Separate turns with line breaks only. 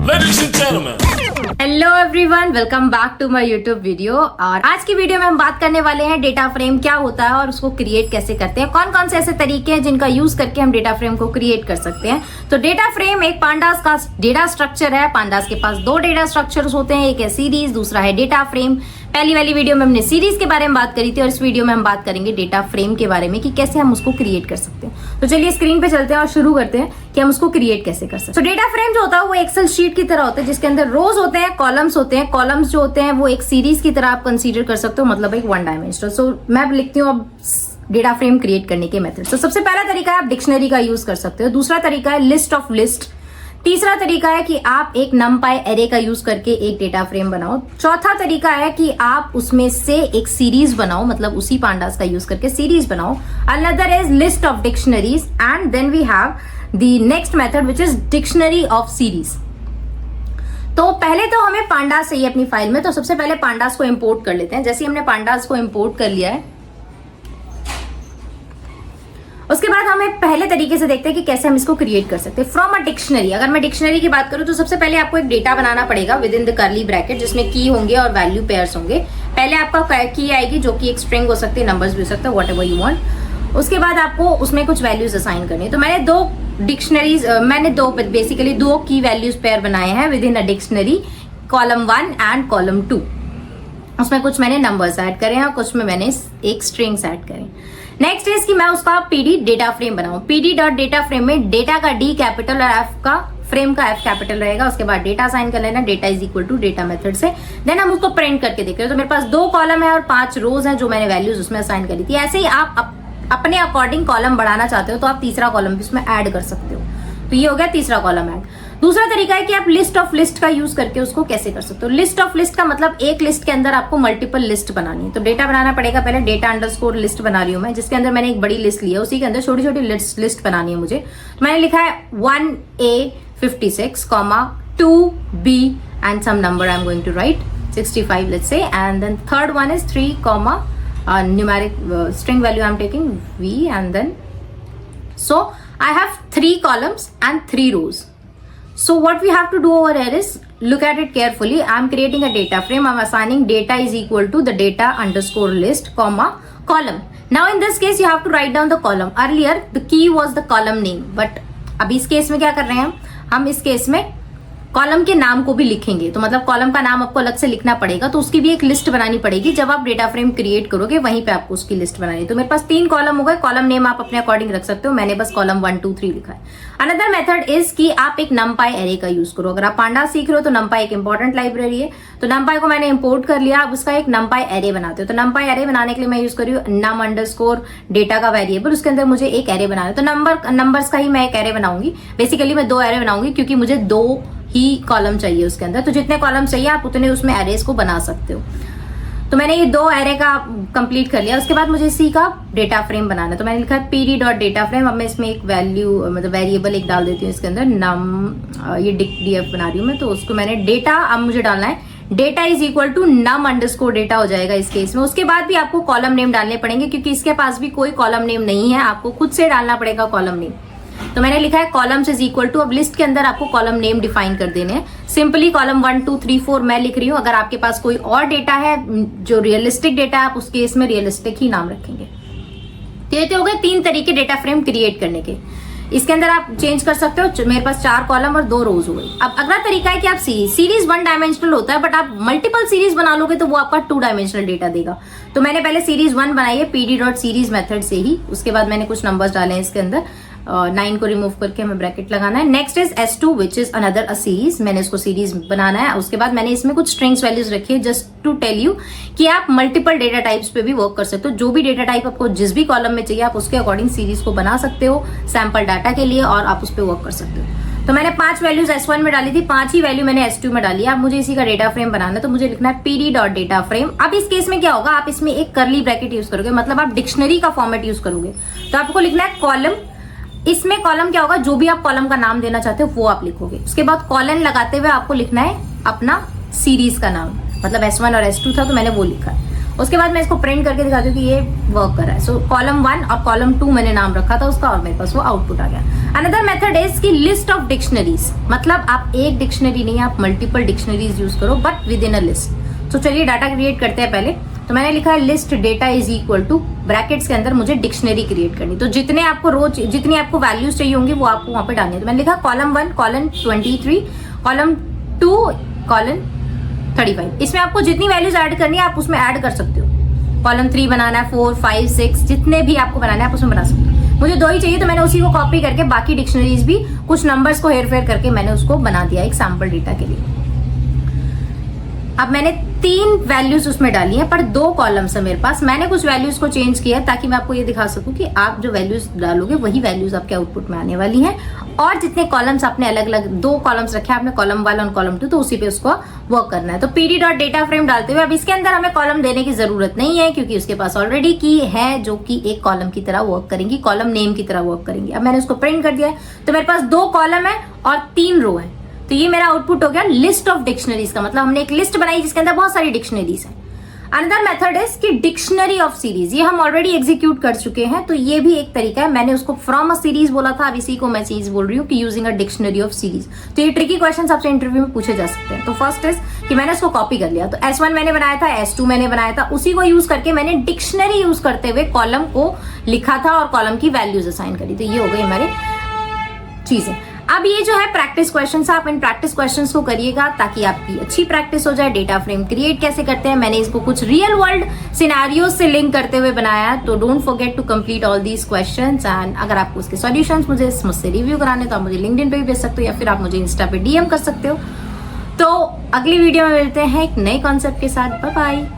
Ladies and gentlemen.
Hello everyone, welcome back to my YouTube video. और आज की video में हम बात करने वाले हैं डेटा फ्रेम क्या होता है और उसको क्रिएट कैसे करते हैं, कौन कौन से ऐसे तरीके हैं जिनका यूज करके हम डेटा फ्रेम को क्रिएट कर सकते हैं। तो डेटा फ्रेम एक पांडास का डेटा स्ट्रक्चर है। पांडास के पास दो डेटा स्ट्रक्चर्स होते हैं, एक है सीरीज, दूसरा है डेटा फ्रेम। पहली वाली वीडियो में हमने सीरीज के बारे में बात करी थी और इस वीडियो में हम बात करेंगे डेटा फ्रेम के बारे में कि कैसे हम उसको क्रिएट कर सकते हैं। तो चलिए स्क्रीन पे चलते हैं और शुरू करते हैं कि हम उसको क्रिएट कैसे कर सकते हैं। तो डेटा फ्रेम जो होता है वो एक्सेल शीट की तरह होता है जिसके अंदर रोज होते हैं, कॉलम्स होते हैं। कॉलम्स जो होते हैं वो एक सीरीज की तरह आप कंसीडर कर सकते हो, मतलब एक वन डायमेंशनल। सो मैं लिखती हूँ अब डेटा फ्रेम क्रिएट करने के मेथड। तो सबसे पहला तरीका है आप डिक्शनरी का यूज कर सकते हो, दूसरा तरीका है लिस्ट ऑफ लिस्ट, तीसरा तरीका है कि आप एक नमपाई एरे का यूज करके एक डेटा फ्रेम बनाओ, चौथा तरीका है कि आप उसमें से एक सीरीज बनाओ, मतलब उसी पांडास का यूज करके सीरीज बनाओ। Another is list of dictionaries and then we have the next method which is dictionary of series. तो पहले तो हमें पांडास चाहिए अपनी फाइल में, तो सबसे पहले पांडास को इंपोर्ट कर लेते हैं। जैसे हमने पांडास को इंपोर्ट कर लिया है उसके बाद हमें पहले तरीके से देखते हैं कि कैसे हम इसको क्रिएट कर सकते हैं फ्रॉम अ डिक्शनरी। अगर मैं डिक्शनरी की बात करूं तो सबसे पहले आपको एक डेटा बनाना पड़ेगा with in the curly bracket जिसमें की होंगे और वैल्यू पेयर्स होंगे। पहले आपका की आएगी जो कि एक स्ट्रिंग हो सकती है, नंबर्स भी हो सकता है, व्हाटएवर यू वांट। उसके बाद आपको उसमें कुछ वैल्यूज असाइन करनी है। तो मैंने दो बेसिकली दो की वैल्यूज पेयर बनाए हैं with in a dictionary, column 1 and column 2। उसमें कुछ मैंने नंबर्स ऐड करे हैं और कुछ में मैंने एक स्ट्रिंग्स ऐड करे। नेक्स्ट इज कि मैं उसका पीडी डेटा फ्रेम बनाऊं। पीडी डॉट डेटा फ्रेम में डेटा का डी कैपिटल और एफ का फ्रेम का एफ कैपिटल रहेगा। उसके बाद डेटा असाइन कर लेना, data is equal to data method से। देन हम उसको प्रिंट करके देख रहे हैं। तो मेरे पास 2 कॉलम है और 5 रोज हैं जो मैंने वैल्यूज उसमें असाइन करी थी। ऐसे ही आप अपने अकॉर्डिंग कॉलम बढ़ाना चाहते हो तो आप तीसरा कॉलम भी उसमें ऐड कर सकते हो। तो ये हो गया तीसरा कॉलम ऐड। दूसरा तरीका है कि आप लिस्ट ऑफ लिस्ट का यूज करके उसको कैसे कर सकते हो। लिस्ट ऑफ लिस्ट का मतलब एक लिस्ट के अंदर आपको मल्टीपल लिस्ट बनानी है। तो डेटा बनाना पड़ेगा, पहले डेटा अंडरस्कोर लिस्ट बना रही हूं मैं, जिसके अंदर मैंने एक बड़ी लिस्ट लिया, उसी के अंदर छोटी छोटी लिस्ट बनानी है मुझे। तो मैंने लिखा है 1A56, 2B and some number I am going to write 65 let's say, and then third one is 3, numeric string value I'm taking V, and then so I have 3 columns and 3 rows. So what we have to do over here is look at it carefully. I'm creating a data frame. I'm assigning data is equal to the data underscore list comma column. Now in this case you have to write down the column. Earlier the key was the column name, but अब इस case में क्या कर रहे हैं हम इस case में कॉलम के नाम को भी लिखेंगे। तो मतलब कॉलम का नाम आपको अलग से लिखना पड़ेगा, तो उसकी भी एक लिस्ट बनानी पड़ेगी। जब आप डेटा फ्रेम क्रिएट करोगे वहीं पे आपको उसकी लिस्ट बनानी है। तो मेरे पास 3 कॉलम हो गए। कॉलम नेम आप अपने अकॉर्डिंग रख सकते हो, मैंने बस कॉलम 1 2 3 लिखा है। अनदर मेथड इज कि आप एक नमपाई एरे का यूज करो। अगर आप पांडास सीख रहे हो तो नमपाई एक इंपॉर्टेंट लाइब्रेरी है। तो नमपाई को मैंने इंपोर्ट कर लिया, अब उसका एक नमपाई एरे बनाते हो। तो नमपाई एरे बनाने के लिए मैं यूज कर रही हूँ नम अंडरस्कोर डेटा का वेरिएबल, उसके अंदर मुझे एक एरे बनाना है। तो नंबर्स का ही मैं एक एरे बनाऊंगी। बेसिकली मैं 2 एरे बनाऊंगी क्योंकि मुझे 2 ही कॉलम चाहिए उसके अंदर। तो जितने कॉलम चाहिए आप उतने उसमें एरेस को बना सकते हो। तो मैंने ये 2 एरे का कंप्लीट कर लिया। उसके बाद मुझे इसी का डेटा फ्रेम बनाना है। तो मैंने लिखा है पीडी डॉट डेटा फ्रेम। अब मैं इसमें एक वैल्यू मतलब वेरिएबल एक डाल देती हूँ इसके अंदर, नम ये डीएफ बना रही हूँ मैं। तो उसको मैंने डेटा अब मुझे डालना है, data is equal to num underscore data हो जाएगा इस केस में। उसके बाद भी आपको कॉलम नेम डालने पड़ेंगे क्योंकि इसके पास भी कोई कॉलम नेम नहीं है, आपको खुद से डालना पड़ेगा कॉलम नेम। तो मैंने लिखा है कॉलम्स इज इक्वल टू, अब लिस्ट के अंदर आपको कॉलम नेम डिफाइन कर देने हैं। सिंपली कॉलम 1 2 3 4 मैं लिख रही हूँ। अगर आपके पास कोई और डेटा है जो रियलिस्टिक डेटा है आप उस केस में रियलिस्टिक ही नाम रखेंगे। तो ये हो गए 3 तरीके डेटा फ्रेम क्रिएट करने के। इसके अंदर आप चेंज कर सकते हो। मेरे पास 4 कॉलम और 2 रोज हो गई। अब अगला तरीका है कि आप सीरीज 1 डायमेंशनल होता है, बट आप मल्टीपल सीरीज बना लोगे तो वो आपका 2 डायमेंशनल डेटा देगा। तो मैंने पहले सीरीज 1 बनाई है पीडी डॉट सीरीज मेथड से ही। उसके बाद मैंने कुछ नंबर्स डाले हैं इसके अंदर, 9 को रिमूव करके हमें ब्रैकेट लगाना है। Next is S2 which is another a series. मैंने इसको सीरीज बनाना है। उसके बाद मैंने इसमें कुछ स्ट्रिंग्स वैल्यूज रखी है जस्ट टू टेल यू कि आप मल्टीपल डेटा टाइप्स पे भी वर्क कर सकते हो। जो भी डेटा टाइप आपको जिस भी कॉलम में चाहिए आप उसके अकॉर्डिंग सीरीज को बना सकते हो सैंपल डाटा के लिए, और आप उस पर वर्क कर सकते हो। तो मैंने 5 वैल्यूज S1 में डाली थी, 5 ही वैल्यू मैंने S2 में डाली है। अब मुझे इसी का डेटा फ्रेम बनाना है, तो मुझे लिखना है पीडी डॉट डेटा फ्रेम। अब इस केस में क्या होगा, आप इसमें एक कर्ली ब्रैकेट यूज करोगे, मतलब आप डिक्शनरी का फॉर्मेट यूज करोगे। तो आपको लिखना है कॉलम, इसमें कॉलम क्या होगा, जो भी आप कॉलम का नाम देना चाहते हो वो आप लिखोगे। उसके बाद कॉलन लगाते हुए आपको लिखना है अपना सीरीज का नाम, मतलब S1 और S2 था तो मैंने वो लिखा है। उसके बाद मैं इसको प्रिंट करके दिखाती हूँ कि ये वर्क कर रहा है। सो कॉलम 1 और कॉलम 2 मैंने नाम रखा था उसका और मेरे पास वो आउटपुट आ गया। अनदर मेथड इज की लिस्ट ऑफ डिक्शनरीज, मतलब आप एक डिक्शनरी नहीं, आप मल्टीपल डिक्शनरीज यूज करो but with in a list. तो चलिए डाटा क्रिएट करते हैं पहले। तो मैंने लिखा है list data is equal to brackets के अंदर मुझे डिक्शनरी क्रिएट करनी, तो जितने आपको रोज जितनी आपको वैल्यूज चाहिए होंगी वो आपको वहां पे डालनी है। तो मैंने लिखा कॉलम 1 कॉलम 23 कॉलम 2 कॉलम 35, इसमें आपको जितनी वैल्यूज ऐड करनी है आप उसमें ऐड कर सकते हो। कॉलम 3 बनाना है, 4 5 6 जितने भी आपको बनाना है आप उसमें बना सकते हो। मुझे 2 ही चाहिए तो मैंने उसी को कॉपी करके बाकी डिक्शनरीज भी कुछ नंबर्स को हेर फेर करके मैंने उसको बना दिया एक सैम्पल डेटा के लिए। अब मैंने 3 वैल्यूज उसमें डाली हैं पर 2 कॉलम्स है मेरे पास। मैंने कुछ वैल्यूज को चेंज किया ताकि मैं आपको ये दिखा सकूं कि आप जो वैल्यूज डालोगे वही वैल्यूज आपके आउटपुट में आने वाली हैं। और जितने कॉलम्स आपने अलग अलग 2 कॉलम्स रखे हैं आपने कॉलम 1 और कॉलम 2, तो उसी पे उसको वर्क करना है। तो pd.data_frame डालते हुए अब इसके अंदर हमें कॉलम देने की जरूरत नहीं है क्योंकि उसके पास ऑलरेडी की है जो कि एक कॉलम की तरह वर्क करेंगी, कॉलम नेम की तरह वर्क करेंगी। अब मैंने उसको प्रिंट कर दिया है तो मेरे पास 2 कॉलम है और 3 रो है। तो ये मेरा आउटपुट हो गया लिस्ट ऑफ डिक्शनरीज का, मतलब हमने एक लिस्ट बनाई जिसके अंदर बहुत सारी डिक्शनरीज हैं। अनदर मेथड इज कि डिक्शनरी ऑफ सीरीज, ये हम ऑलरेडी एग्जीक्यूट कर चुके हैं तो ये भी एक तरीका है। मैंने उसको फ्रॉम अ सीरीज बोला था, अब इसी को मैं चीज बोल रही हूँ कि using a dictionary of series. तो ये ट्रिकी क्वेश्चन आपसे इंटरव्यू में पूछे जा सकते हैं। तो फर्स्ट इज कि मैंने उसको कॉपी कर लिया, तो S1 मैंने बनाया था, S2 मैंने बनाया था, उसी को यूज करके मैंने डिक्शनरी यूज करते हुए कॉलम को लिखा था और कॉलम की वैल्यूज असाइन करी। तो ये हो गई हमारी चीजें। अब ये जो है प्रैक्टिस क्वेश्चंस, आप इन प्रैक्टिस क्वेश्चंस को करिएगा ताकि आपकी अच्छी प्रैक्टिस हो जाए। डेटा फ्रेम क्रिएट कैसे करते हैं, मैंने इसको कुछ रियल वर्ल्ड सिनेरियोज से लिंक करते हुए बनाया। तो don't forget to complete all these questions and अगर आपको उसके सॉल्यूशंस मुझसे रिव्यू कराने तो आप मुझे लिंक्डइन पे भी भेज सकते हो या फिर आप मुझे इंस्टा पे DM कर सकते हो। तो अगली वीडियो में मिलते हैं एक नए कॉन्सेप्ट के साथ। Bye bye.